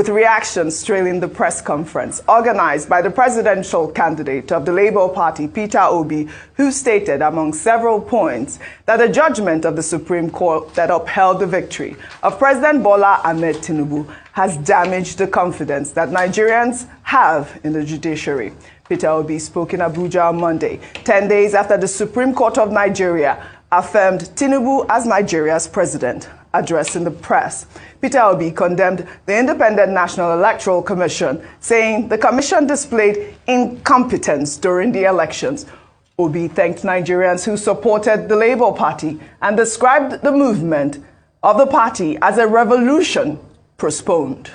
with reactions trailing the press conference organized by the presidential candidate of the Labour Party, Tr0uble, who stated, among several points, that the judgment of the Supreme Court that upheld the victory of President Bola Ahmed Tinubu has damaged the confidence that Nigerians have in the judiciary. Tr0uble spoke in Abuja on Monday, 10 days after the Supreme Court of Nigeria affirmed Tinubu as Nigeria's president. Addressing the press, Tr0uble condemned the Independent National Electoral Commission, saying the commission displayed incompetence during the elections. Obi thanked Nigerians who supported the Labour Party and described the movement of the party as a revolution postponed.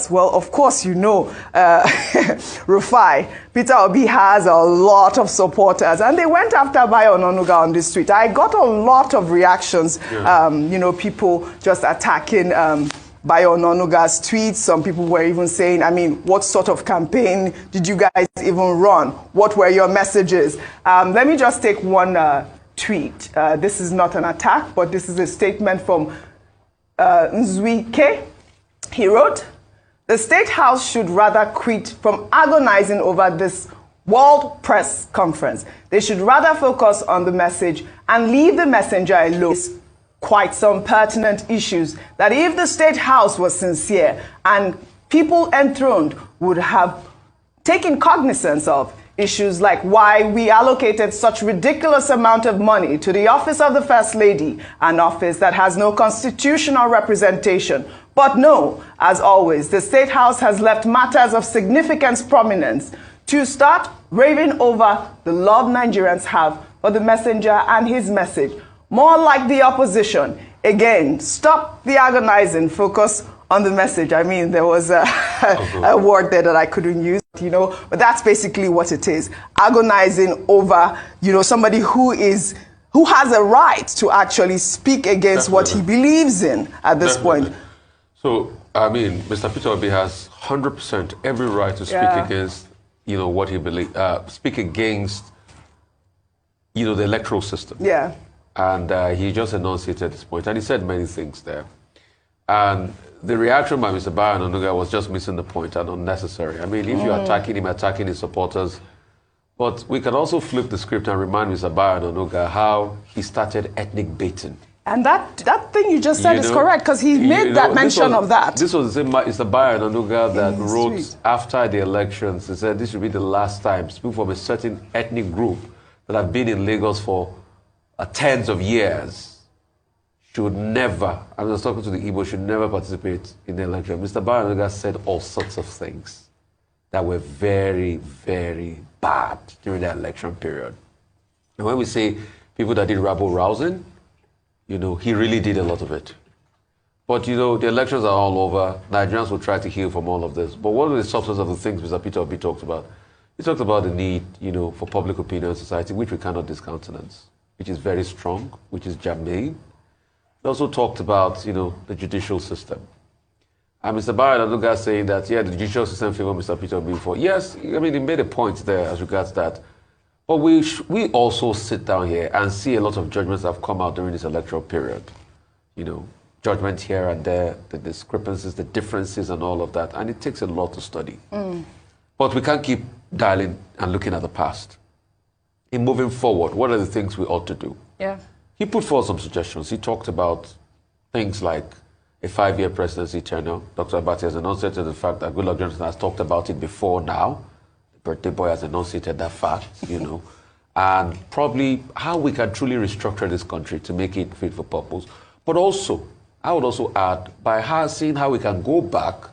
Well, of course, you know, Rufai, Tr0uble has a lot of supporters, and they went after Bayo Onanuga on this tweet. I got a lot of reactions, you know, people just attacking Bayo Onanuga's tweets. Some people were even saying, I mean, what sort of campaign did you guys even run? What were your messages? Let me just take one tweet. This is not an attack, but this is a statement from Nzuike. He wrote, "The State House should rather quit from agonizing over this World Press Conference. They should rather focus on the message and leave the messenger alone." Quite some pertinent issues that if the State House was sincere and people enthroned would have taken cognizance of, issues like why we allocated such ridiculous amount of money to the office of the First Lady, an office that has no constitutional representation. But no, as always, the State House has left matters of significant prominence to start raving over the love Nigerians have for the messenger and his message. More like the opposition. Again, stop the agonizing, focus on the message. I mean, there was a word there that I couldn't use, you know, but that's basically what it is. Agonizing over, you know, somebody who has a right to actually speak against what he believes in at this point. So, I mean, Mr. Tr0uble has 100% every right to speak against, you know, what he believes, speak against, you know, the electoral system. Yeah. And he just enunciated at this point, and he said many things there. And the reaction by Mr. Bayo Onanuga was just missing the point and unnecessary. I mean, if you're attacking him, attacking his supporters, but we can also flip the script and remind Mr. Bayo Onanuga how he started ethnic baiting. And that thing you just said is correct, because he made that mention of that. This was the same Mr. Bayo Onanuga that wrote after the elections. He said this should be the last time people from a certain ethnic group that have been in Lagos for tens of years should never, I was talking to the Igbo, should never participate in the election. Mr. Bayo Onanuga said all sorts of things that were very, very bad during the election period. And when we say people that did rabble-rousing, you know, he really did a lot of it. But, you know, the elections are all over. Nigerians will try to heal from all of this. But what are the substance of the things Mr. Tr0uble talked about? He talked about the need, you know, for public opinion in society, which we cannot discountenance, which is very strong, which is germane. He also talked about, you know, the judicial system. And Mr. Bayo Onanuga saying that, yeah, the judicial system favor Mr. Tr0uble for. Yes, I mean, he made a point there as regards that. But we also sit down here and see a lot of judgments that have come out during this electoral period. You know, judgment here and there, the discrepancies, the differences and all of that. And it takes a lot to study. But we can't keep dialing and looking at the past. In moving forward, what are the things we ought to do? Yeah. He put forward some suggestions. He talked about things like a 5-year presidency tenure. Dr. Abati has enunciated the fact that Goodluck Jonathan has talked about it before now. Birthday boy has enunciated that fact, you know, and probably how we can truly restructure this country to make it fit for purpose. But also, I would also add, by seeing how we can go back to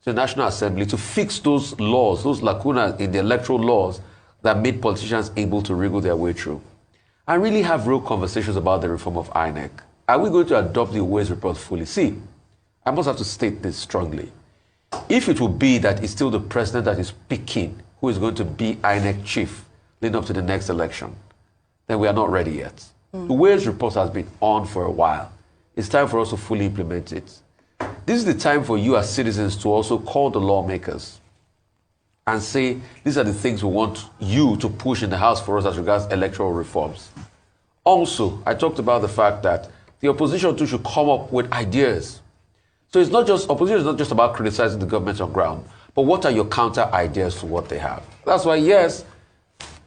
the National Assembly to fix those laws, those lacunas in the electoral laws that made politicians able to wriggle their way through. And really have real conversations about the reform of INEC. Are we going to adopt the Ways report fully? See, I must have to state this strongly. If it will be that it's still the president that is picking who is going to be INEC chief leading up to the next election, then we are not ready yet. The Ways report has been on for a while. It's time for us to fully implement it. This is the time for you as citizens to also call the lawmakers and say, these are the things we want you to push in the House for us as regards electoral reforms. Also, I talked about the fact that the opposition too should come up with ideas. So it's not just, opposition is not just about criticizing the government on ground, but what are your counter ideas to what they have? That's why, yes,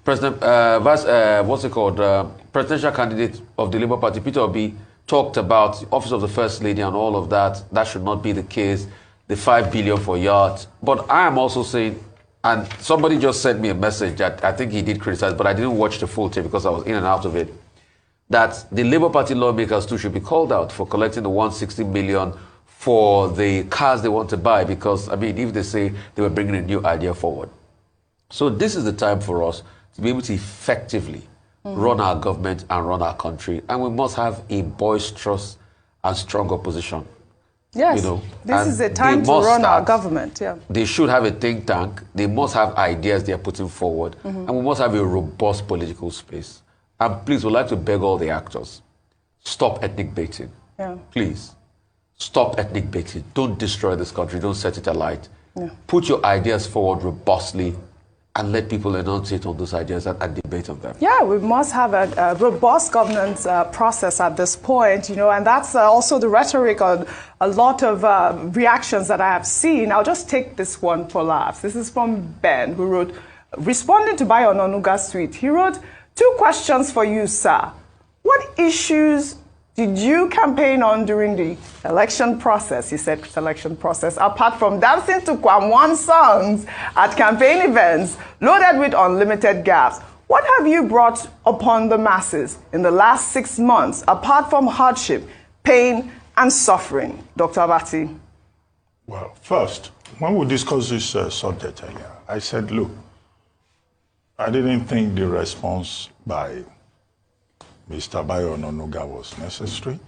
President, presidential candidate of the Labour Party, Tr0uble, talked about the office of the First Lady and all of that. That should not be the case. The 5 billion for yachts. But I am also saying, and somebody just sent me a message that I think he did criticize, but I didn't watch the full tape because I was in and out of it, that the Labour Party lawmakers too should be called out for collecting the 160 million for the cars they want to buy, because, I mean, if they say they were bringing a new idea forward. So this is the time for us to be able to effectively run our government and run our country. And we must have a boisterous and strong opposition. Yes, you know, this is the time to run our government. Yeah. They should have a think tank. They must have ideas they are putting forward. And we must have a robust political space. And please, we'd like to beg all the actors, stop ethnic baiting. Yeah. Please, stop ethnic baiting. Don't destroy this country. Don't set it alight. Yeah. Put your ideas forward robustly and let people enunciate on those ideas and debate on them. Yeah, we must have a robust governance process at this point, you know, and that's also the rhetoric on a lot of reactions that I have seen. I'll just take this one for laughs. This is from Ben, who wrote, responding to Bayo Onanuga's tweet, he wrote, 2 questions for you, sir. What issues did you campaign on during the election process? He said selection process, apart from dancing to Kwamwan songs at campaign events loaded with unlimited gas. What have you brought upon the masses in the last 6 months, apart from hardship, pain, and suffering? Dr. Abati. Well, first, when we discussed this subject earlier, I said, look, I didn't think the response by Mr. Bayo Onanuga was necessary,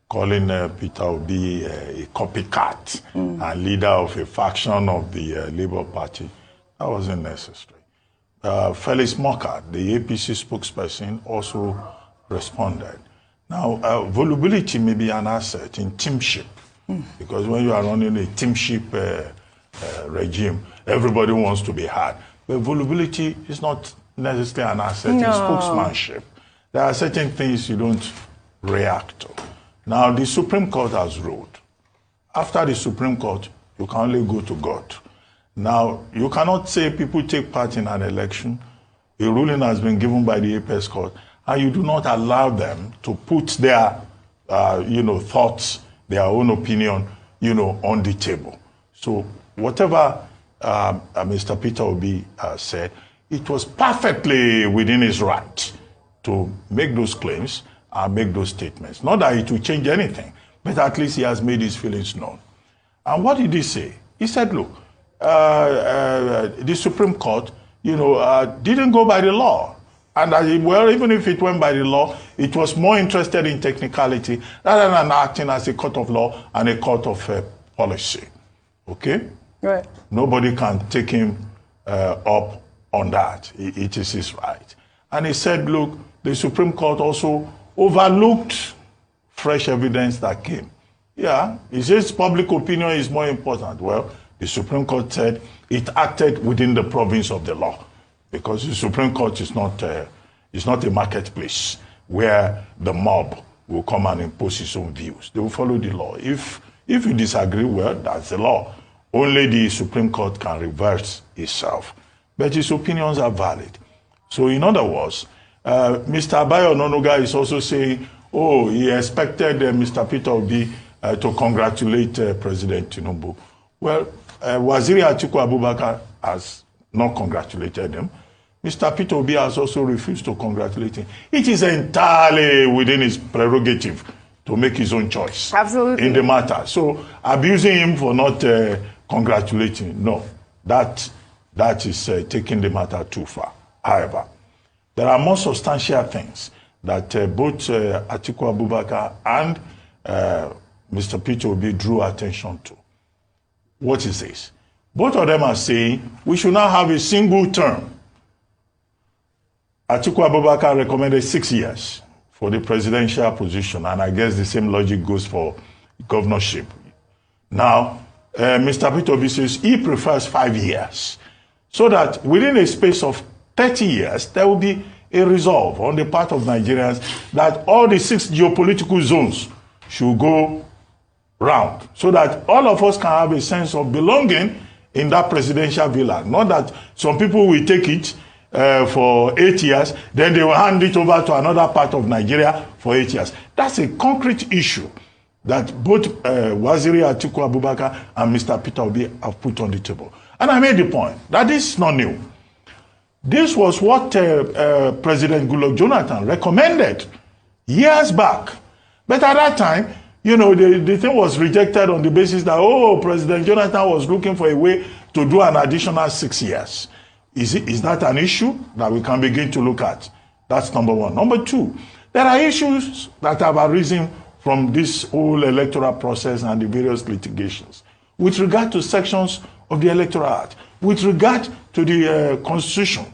calling Tr0uble a copycat and leader of a faction of the Labour Party. That wasn't necessary. Felix Moka, the APC spokesperson, also responded. Now, volubility may be an asset in teamship, because when you are running a teamship regime, everybody wants to be heard. But volubility is not necessarily an asset in spokesmanship. There are certain things you don't react to. Now, the Supreme Court has ruled. After the Supreme Court, you can only go to God. Now, you cannot say people take part in an election, a ruling has been given by the Apex Court, and you do not allow them to put their, thoughts, their own opinion, on the table. So whatever Mr. Tr0uble said, it was perfectly within his right to make those claims and make those statements. Not that it will change anything, but at least he has made his feelings known. And what did he say? He said, look, the Supreme Court, didn't go by the law. And even if it went by the law, it was more interested in technicality rather than acting as a court of law and a court of policy. Okay? Right. Nobody can take him up on that. It is his right. And he said, look, the Supreme Court also overlooked fresh evidence that came. Yeah, he says public opinion is more important. Well, the Supreme Court said it acted within the province of the law, because the Supreme Court is not a marketplace where the mob will come and impose its own views. They will follow the law. If you disagree, well, that's the law. Only the Supreme Court can reverse itself. But his opinions are valid. So in other words, Mr. Bayo Onanuga is also saying, oh, he expected Mr. Tr0uble to congratulate President Tinubu. Well, Waziri Atiku Abubakar has not congratulated him. Mr. Tr0uble has also refused to congratulate him. It is entirely within his prerogative to make his own choice. Absolutely. In the matter. So abusing him for not congratulating, no, that is taking the matter too far. However, there are more substantial things that both Atiku Abubakar and Mr. Tr0uble drew attention to. What is this? Both of them are saying we should not have a single term. Atiku Abubakar recommended 6 years for the presidential position, and I guess the same logic goes for governorship. Now, Mr. Tr0uble says he prefers 5 years, so that within a space of 30 years, there will be a resolve on the part of Nigerians that all the 6 geopolitical zones should go round so that all of us can have a sense of belonging in that presidential villa. Not that some people will take it for 8 years, then they will hand it over to another part of Nigeria for 8 years. That's a concrete issue that both Waziri Atiku Abubakar and Mr. Peter Obi have put on the table. And I made the point that this is not new. This was what President Goodluck Jonathan recommended years back. But at that time, you know, the thing was rejected on the basis that, oh, President Jonathan was looking for a way to do an additional 6 years. Is that an issue that we can begin to look at? That's number one. Number two, there are issues that have arisen from this whole electoral process and the various litigations with regard to sections of the Electoral Act, with regard to the Constitution.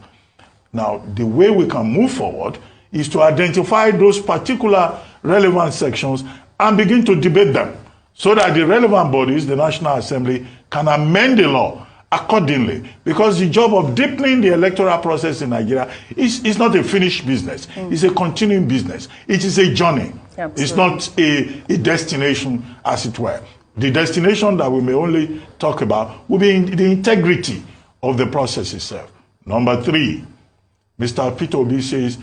Now, the way we can move forward is to identify those particular relevant sections and begin to debate them so that the relevant bodies, the National Assembly, can amend the law accordingly. Because the job of deepening the electoral process in Nigeria is not a finished business. It's a continuing business. It is a journey. Absolutely. It's not a destination, as it were. The destination that we may only talk about will be the integrity of the process itself. Number three, Mr. Peter Obi says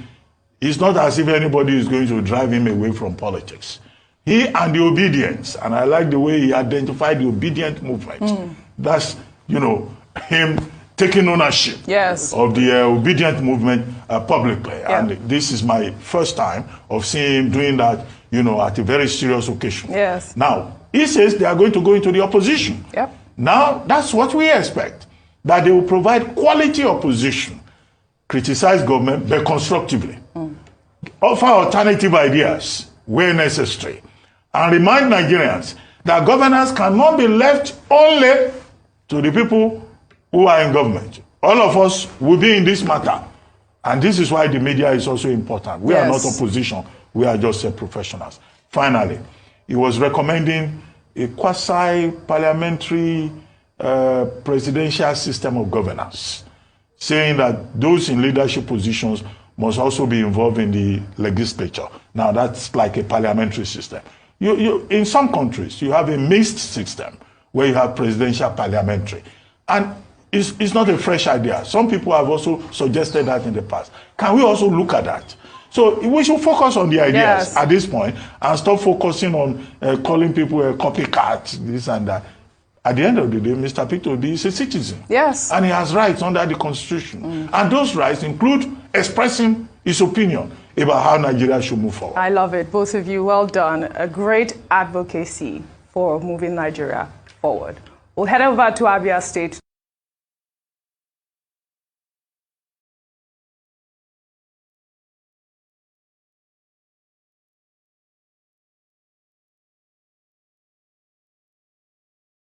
it's not as if anybody is going to drive him away from politics. He and the obedience, and I like the way he identified the obedient movement. That's, you know, him taking ownership of the obedient movement publicly. Yeah. And this is my first time of seeing him doing that, you know, at a very serious occasion. Yes. Now, he says they are going to go into the opposition. Yep. Now, that's what we expect, that they will provide quality opposition, criticize government, but constructively, offer alternative ideas where necessary, and remind Nigerians that governance cannot be left only to the people who are in government. All of us will be in this matter. And this is why the media is also important. We are not opposition. We are just professionals. Finally, he was recommending a quasi-parliamentary presidential system of governance, saying that those in leadership positions must also be involved in the legislature. Now, that's like a parliamentary system. In some countries, you have a mixed system where you have presidential parliamentary. And it's not a fresh idea. Some people have also suggested that in the past. Can we also look at that? So we should focus on the ideas at this point and stop focusing on calling people a copycat, this and that. At the end of the day, Mr. Peter Obi is a citizen. Yes. And he has rights under the Constitution. And those rights include expressing his opinion about how Nigeria should move forward. I love it. Both of you, well done. A great advocacy for moving Nigeria forward. We'll head over to Abia State.